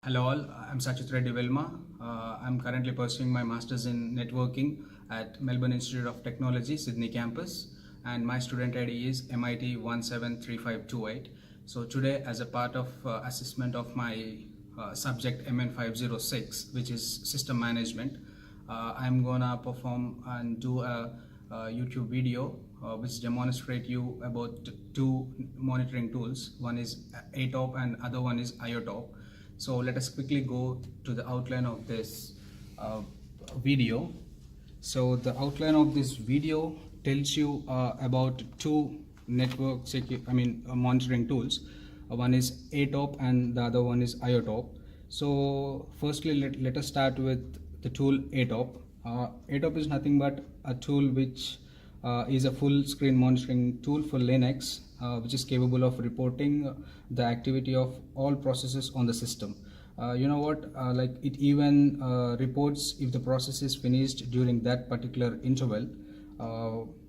Hello all, I'm Sachit Reddy Velma. I'm currently pursuing my Masters in Networking at Melbourne Institute of Technology, Sydney campus, and my student ID is MIT173528. So today, as a part of assessment of my subject MN506, which is system management, I'm gonna perform and do a YouTube video which demonstrate you about two monitoring tools. One is Atop and other one is Iotop. So let us quickly go to the outline of this video. So the outline of this video tells you about two monitoring tools. One is Atop and the other one is Iotop. So firstly, let us start with the tool Atop. Atop is nothing but a tool which is a full screen monitoring tool for Linux, which is capable of reporting the activity of all processes on the system. You know what, like it even reports if the process is finished during that particular interval.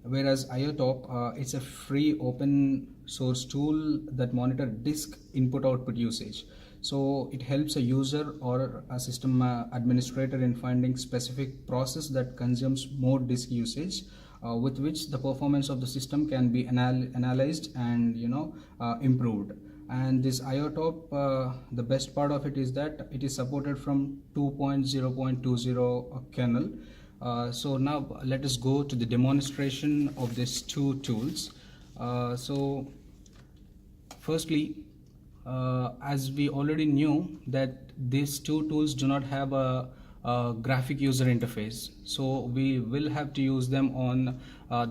Whereas Iotop, it's a free open source tool that monitor disk input output usage. So it helps a user or a system administrator in finding specific process that consumes more disk usage, with which the performance of the system can be analyzed and improved. And this Iotop, the best part of it is that it is supported from 2.0.20 kernel. So now let us go to the demonstration of these two tools. So firstly, as we already knew that these two tools do not have a graphic user interface, so we will have to use them on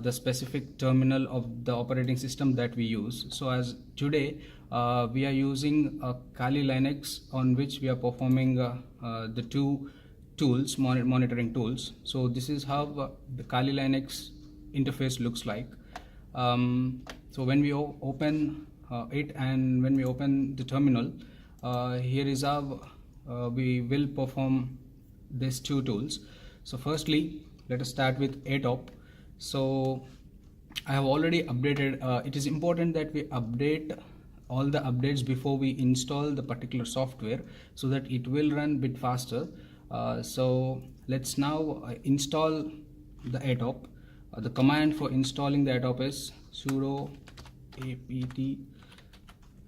the specific terminal of the operating system that we use. So as today we are using Kali Linux, on which we are performing the two tools, monitoring tools. So this is how the Kali Linux interface looks like. So when we open it and when we open the terminal, here is how we will perform these two tools. So firstly, let us start with Atop. So I have already updated. It is important that we update all the updates before we install the particular software, so that it will run a bit faster. So let's now install the Atop. The command for installing the Atop is sudo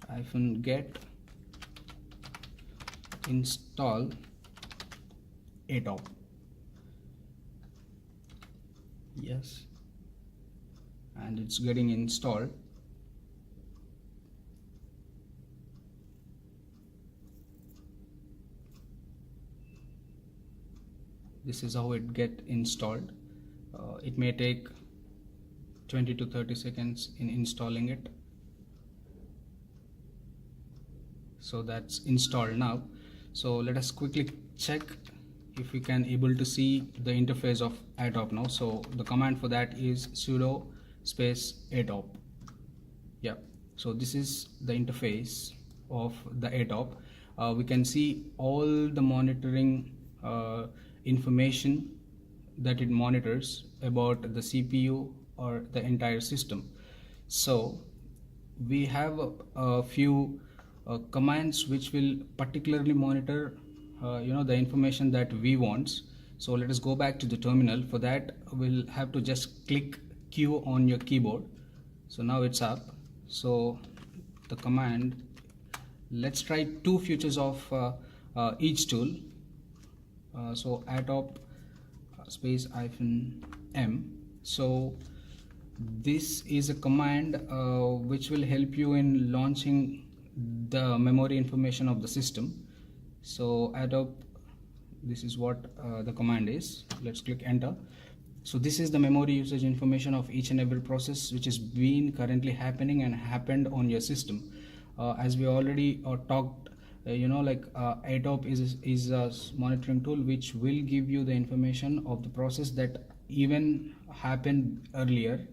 apt-get install Atop. Yes, and it's getting installed. This is how it get installed. It may take 20 to 30 seconds in installing it. So that's installed now. So let us quickly check if we can able to see the interface of Atop now. So the command for that is sudo space Atop. Yeah, so this is the interface of the Atop. We can see all the monitoring information that it monitors about the CPU or the entire system. So we have a few commands which will particularly monitor the information that we want. So let us go back to the terminal. For that, we'll have to just click Q on your keyboard. So now it's up. So the command, let's try two features of each tool. So Atop space -m. So this is a command which will help you in launching the memory information of the system. So Atop, this is what the command is. Let's click enter. So this is the memory usage information of each and every process which is been currently happening and happened on your system. As we already talked, Atop is a monitoring tool which will give you the information of the process that even happened earlier.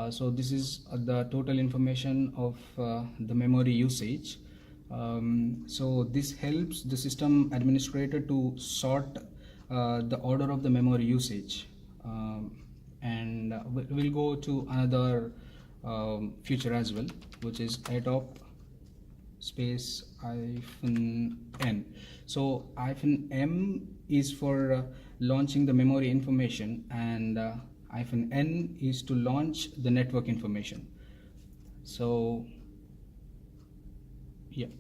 So this is the total information of the memory usage. So this helps the system administrator to sort the order of the memory usage. And we'll go to another feature as well, which is Atop space -n. So -m is for launching the memory information, and -n is to launch the network information. So yeah,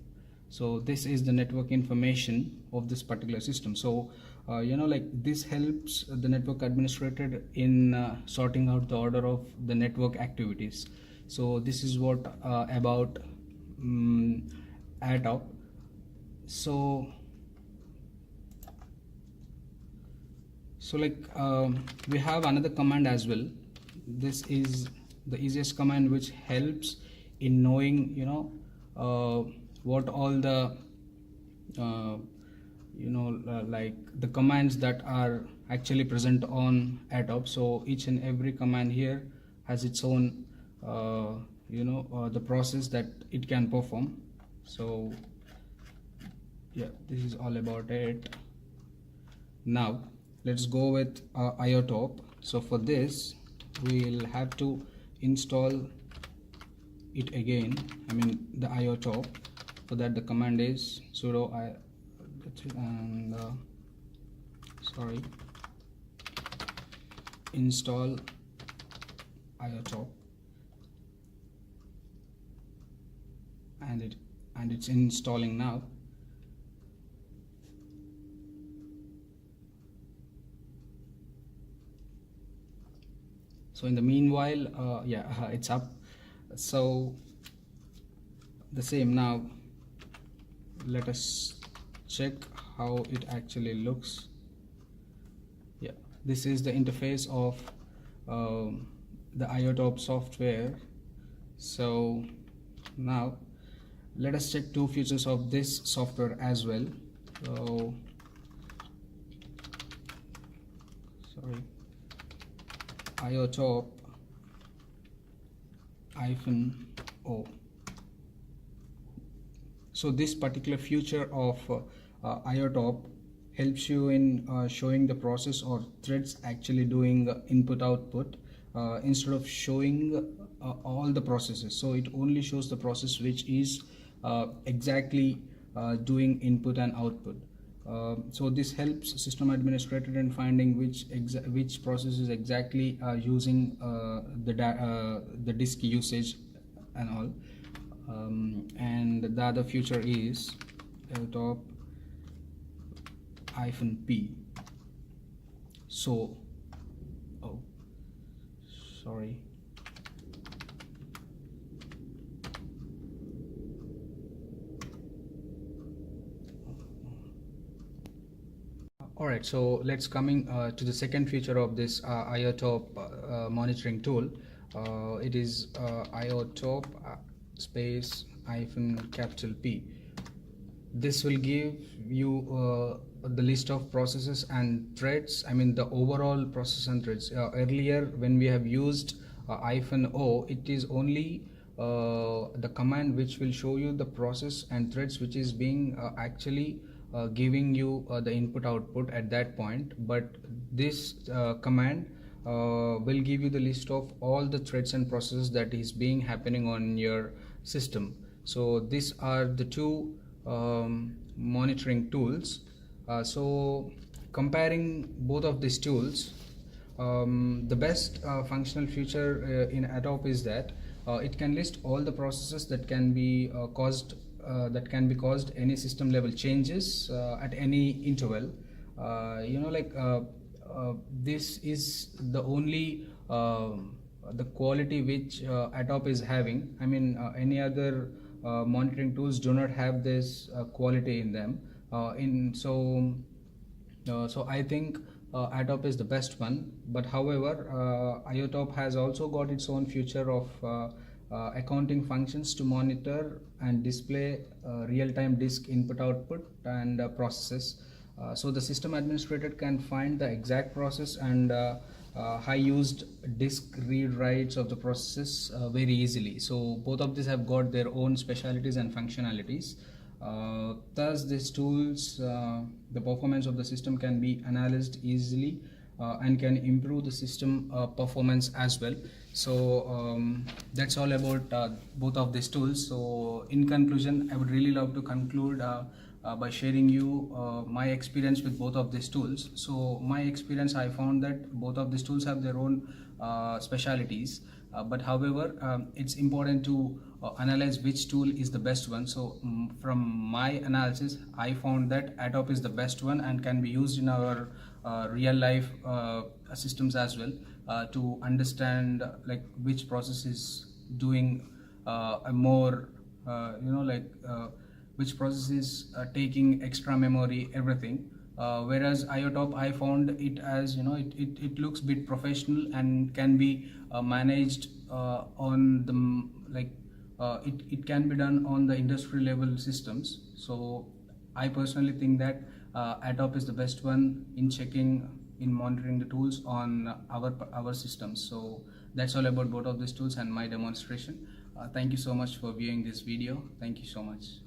so this is the network information of this particular system. So like this helps the network administrator in sorting out the order of the network activities. So this is what about Atop. So like we have another command as well. This is the easiest command which helps in knowing what all the like the commands that are actually present on Atop. So each and every command here has its own the process that it can perform. So yeah, this is all about it. Now let's go with Iotop. So for this we'll have to install it again, the Iotop. For that the command is sudo install Iotop, and it's installing now. So in the meanwhile it's up. So the same. Now let us check how it actually looks. Yeah, this is the interface of the Iotop software. So now let us check two features of this software as well. So Iotop -o. So this particular feature of Iotop helps you in showing the process or threads actually doing input output instead of showing all the processes. So it only shows the process which is exactly doing input and output. So this helps system administrator in finding which process is exactly using the disk usage and all. And the other feature is Atop -p. So sorry. Alright, so let's coming to the second feature of this Iotop monitoring tool. It is Iotop space -P. This will give you the list of processes and threads, the overall process and threads. Earlier when we have used -o, it is only the command which will show you the process and threads which is being actually giving you the input output at that point. But this command will give you the list of all the threads and processes that is being happening on your system. So these are the two monitoring tools. So comparing both of these tools, the best functional feature in Atop is that it can list all the processes that can be caused any system level changes at any interval. This is the only the quality which Atop is having. Any other monitoring tools do not have this quality in them. So I think Atop is the best one. But however, Iotop has also got its own feature of accounting functions to monitor and display real-time disk input output and processes. So the system administrator can find the exact process and high used disk read writes of the processes very easily. So both of these have got their own specialities and functionalities. Thus these tools, the performance of the system can be analyzed easily and can improve the system performance as well. So that's all about both of these tools. So in conclusion, I would really love to conclude by sharing you my experience with both of these tools. So my experience, I found that both of these tools have their own specialities, but however, it's important to analyze which tool is the best one. So from my analysis, I found that Atop is the best one and can be used in our real life systems as well, to understand like which process is doing a more which process is taking extra memory, everything. Whereas Iotop, I found it as, it looks bit professional and can be managed on the it can be done on the industry level systems. So I personally think that Atop is the best one in checking, in monitoring the tools on our systems. So that's all about both of these tools and my demonstration. Thank you so much for viewing this video. Thank you so much.